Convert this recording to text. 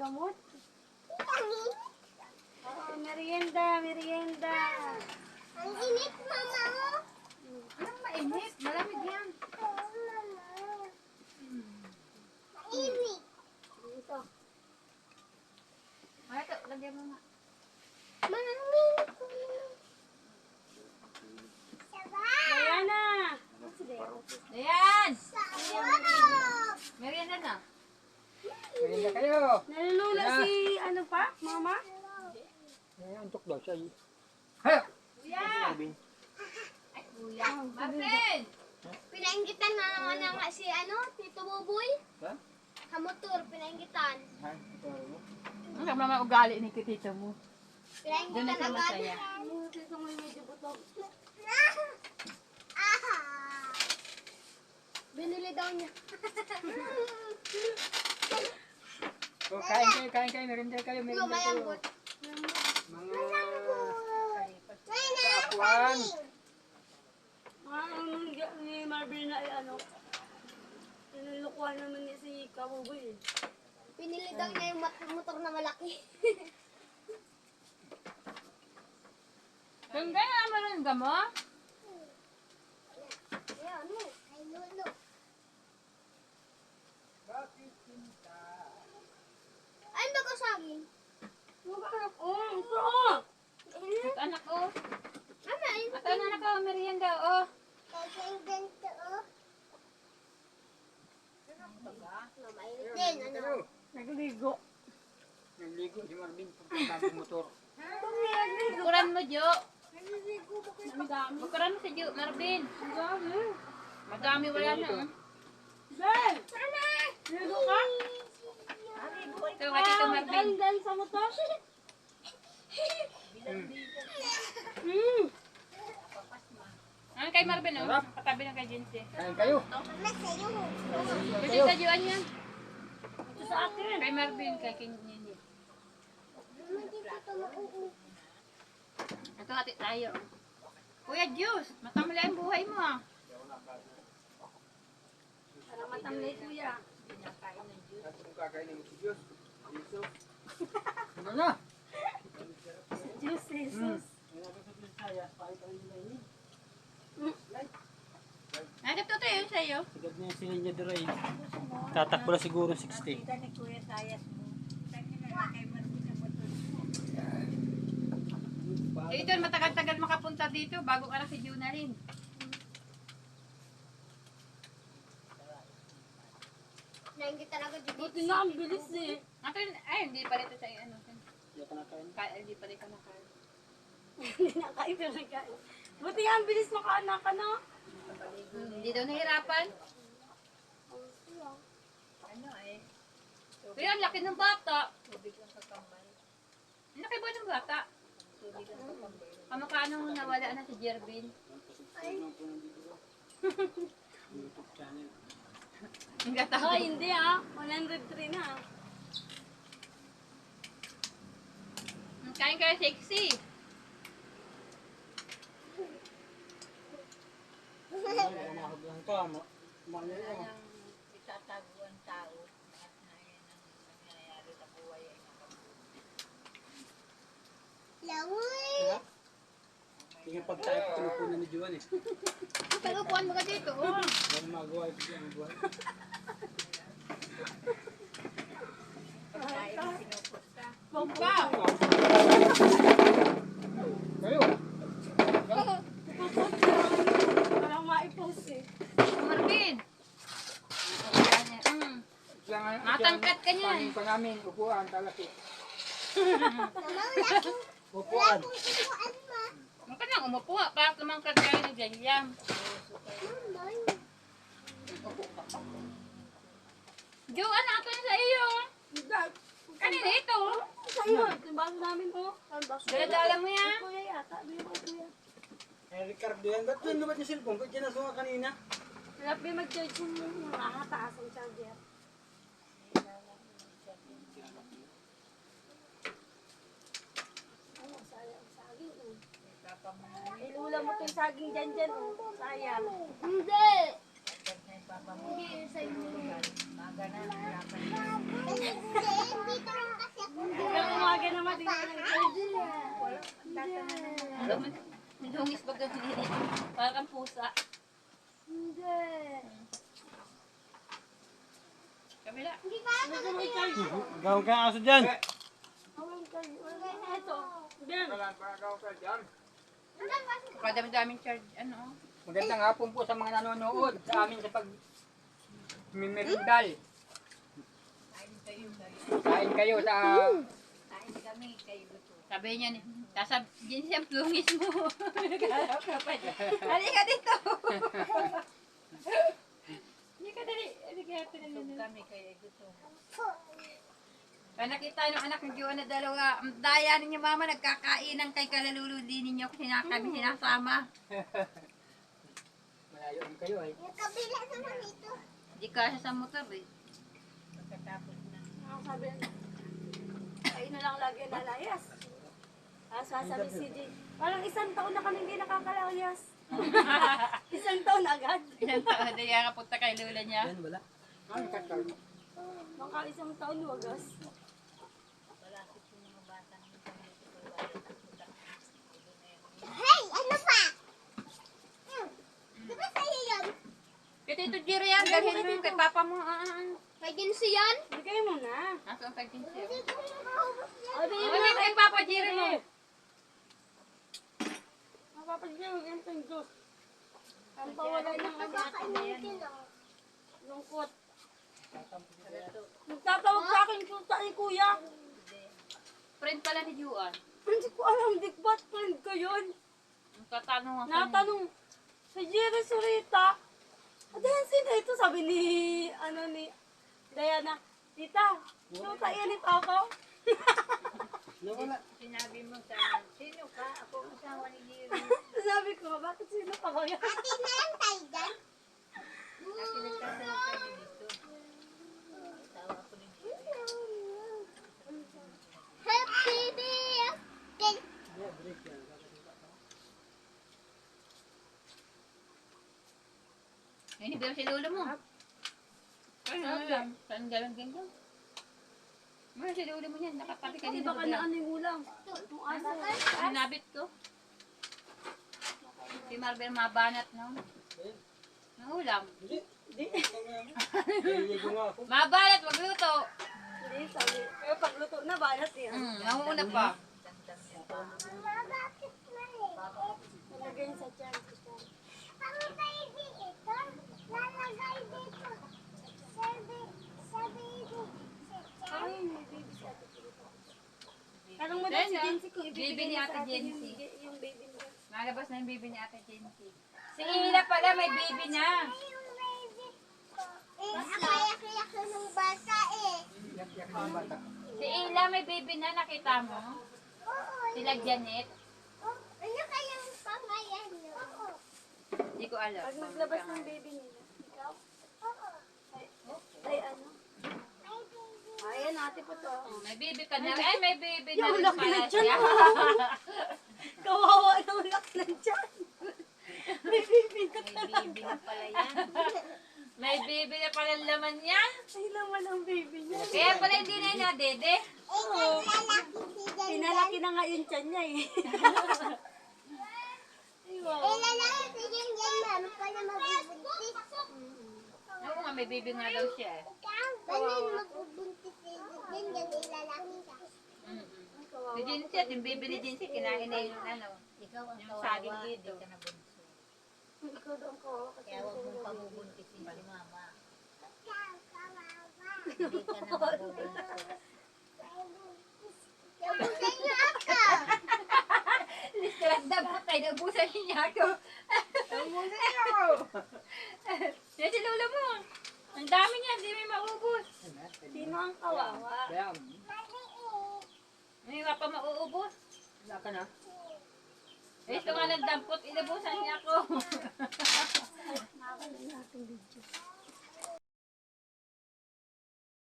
gamot. Oh, merienda, merienda. Ang init, mama mo. Anong mainit? Malamig yan. Mainit. Ito. Ay, ito, lagyan mo nga. Mainit. Sabay. Diana. Ayan! Sarap. Merienda na. Merienda kayo. Nalulula Yeah. si ano pa, mama? Antok daw siya. Hayo! Kuya! Ay, kuya. Marvin! Pinainggitan na naman nga si Tito Buboy. Ha? Kamotor, pinainggitan. Ha? Ang naman ugali ni kitita mo. Doon na Pinainggitan siya agad. masaya. Ito mo yung medyo butok. Binili daw niya. So, kain kayo. Merienda kayo. Merienda kayo. Lumayambot. Mga kapuan. Ni Marvin na nilulukuhan naman niya si Kabuboy. Pinili daw niya yung motor na malaki. Kung kaya naman ang gamo? Ayan, ay lulo. Ay, bago saging. Anak ko, ito. At anak ko. Mama, ayun. At anak ko, merienda, oh. Kaya ganito, oh. Mama, ayun din, ano? Nagligo. Nagligo si Marvin pagkakabang motor. Bukuran mo, Jo. Ang dami. Bukuran mo si Jo, Marvin. Ang dami. Madami wala na, oh. Ben! Ligo ka? Ito, kay Tito Marvin. Dahil sa motor. Ano kay Marvin, oh? Katabi ng kay Jinsi. Kain kayo. Mama, sa'yo. Kasi sa Joan yan. Ito sa akin. Kay Marvin, kay King Nini. Mama, dito ito mauuwi. Ito, hati tayo. Kuya Juice, matamla yung buhay mo, ah. Para matamlay kuya. At kung kakainin mo si Diyos. Jesus. Ano na? Diyos Jesus. Nagap to yun sa'yo. Sigad na yung sila niya diray. Tatakbo na siguro 60. Dito, matagal-tagal makapunta dito bago ka na si Juna rin. Nainggit talaga dito. Buti nga ang bilis eh. Ato yun, ay, hindi pa rito sa'yo, ano. Hindi ka nakain. Hindi pa rito nakain. Hindi na kain pero nagkain. Buti nga ang bilis makaanak ka na. Hindi daw nahirapan. Ano eh? Pero ang laki ng bata. Ang laki ba ng bata? Kamukha nung nawala na si Jervin. YouTube channel. Ang gata. Ay, hindi ah. 103 na. Kain kayo sexy. Umahag lang ka. Mali lang. Itatago ang tao at na yan ang nangyayari sa buhay ay Lawoy! Tingnan pag tayo pinupunan ni Juan eh. Tagupuan mo ka dito. Oh. Wala magawa ito siya ang buwan. pagkain na pinupusta. Bomba. Kayo. Parang maipost eh. Marvin. Matangkat ka niyan. Panin pa namin. Upuan. Talaki. Mama, wala akong Upuan. tutuan mo. Huwag ka nang umupo. Para tumangkat kayo ng ganyan. Jo, ano ito na sa iyo? Kanina ito. Sa'yo. Ito yung baso namin oh. Dala-dala mo yan. Kuya yata. Bili ko kuya. Eh, Ricardo yan. Ba't doon lubat yung cellphone? Ba't dyan nasunga kanina? Sarap yung mag-charge yung nakakataas ang charger. Ano, sayang saging oh. Ilula mo itong saging dyan oh. Sayang. Hindi! Pag na ipapamuli Hindi, sa'yo. ka na. Wala pa rin. Dito lang kasi ako. Hanggang umaga naman, di na lang kayo. Alam mo, nilungis ba ganun dito? Parang kang pusa. Hindi. Kabila. Hindi pa ako. Gawin ka ng aso dyan. Ito. Yan. Palagaw ka dyan. Kadami-daming charge, ano. Magandang hapon po sa mga nanonood sa amin sa pag mimerindal. Kain kayo sa Kain kami, kayo luto. Sabi niya, sasabihin siya, plungis mo. Halika dito. Halika dali. Halika Lusog kami, kayo luto. Kaya nakita yung anak ng Jowa na dalawa, ang daya ninyo mama, nagkakainan kay kalaluludi ninyo kasi kami sinasama. malayo rin kayo eh. Yung kabila naman ito. Hindi kasi sa motor eh. Pagkatapos na. Ang sabi, kayo na lang lagi nalayas. Sasabi si Jay, parang isang taon na kami hindi nakakalayas. Isang taon agad. Ilang taon na yung kapunta kay lula niya. Yan, wala. Ano katol? Baka isang taon wagas. Malapit yung mga bata ng pagkakita. Hey, ano pa? Di ba sa'yo yun? Kay Tito Jiro yan, dalhin mo kay Papa mo. May ginsi yan? Bigay mo na. Nasaan kay Tito Jiro? Hindi ko yung maubos yan. O, bigay mo Mami, na. kay Papa Jiro mo. Mapapagyan mo ganito yung juice. Ang pawala ng Kakainitin lang. lungkot. Nagtatawag sa akin kuta ni kuya. Friend pala ni Juan. Hindi ko alam, di ba't friend ko yun? Ang tatanong ako. Natanong, sa Jerry Surita, at yan sino ito? Sabi ni, Diana, tita, kuta yan ni Papa. Wala. Sinabi mo sa akin, sino ka? Ako asawa ni Jiro. Sabi ko, bakit sino ka ba yan? Ate na lang tayo dyan. Kasi nagtatanong kami dito. Asawa ko ni Jiro. Happy birthday. Ay, hindi ba si lolo mo? Ay, saan galang ganyan? Ano si lolo mo yan? Nakatabi ka Hindi dito. baka na ano yung ulam. Yung aso. Sinabit ko. Si Marvel mabanat, no? Ang ulam. Di. Naliligo nga ako. Mabanat, magluto. Hindi, sabi. Pero pagluto na, banat yan. Nanguna pa. Bakit mali? Nalagay sa tiyan. Ang baby ito, lalagay dito. Sa baby. Ay, may baby si Ate Tito. Tanong mo daw si Jency kung ibibigay Baby ni niya Ate sa atin Jency. yung baby niya. Malabas na yung baby ni Ate Jency. Si Ila pala, may baby na. Yung baby ko. Ako yak-yak nung bata eh. Yak-yak ng bata. Si Ila, may baby na. Nakita mo? Oo. Sila Janet. Ano kayang pangalan nyo? Oo. Hindi ko alam. Pag naglabas ng baby nila, ikaw? Oo. Ay, ano? May baby. Ayan, ate po to. Oh, may baby ka na. Ay, may baby na Yung rin laki pala na dyan. siya. Kawawa na ulak na dyan. May baby na May baby na pala yan. May baby na pala laman niya. Ay, laman ang baby niya. Kaya pala hindi na yun nadede. Ikaw lalaki si Jan. Pinalaki na nga yung tiyan niya eh. Lalaki si Jan Jan, ma'am. Pala mabubuntis. Oo nga, may baby nga daw siya eh. Paano yung mabubuntis si Jan Jan? Lalaki ka. Si Jinsi at yung baby ni Jinsi, kinain na yung ano. Ikaw ang Yung saging kawawa, hindi dito. ka na bunso. Ikaw daw ang kawawa kasi Kaya huwag mong pabubuntisin si mama. Ikaw, kawawa. Hindi ka na mabubunso. Nabusan niyo ako. Listaranda ba tayo? Naubusan niya ako. Naubusan niya ako. Yan si Lola mo. Ang dami niya, hindi may maubos. sino ang kawawa? Kaya, Hindi nga pa mauubos. wala ka na. Eh, ito nga nagdampot, inabusan niya ako. Nakakalain natin video.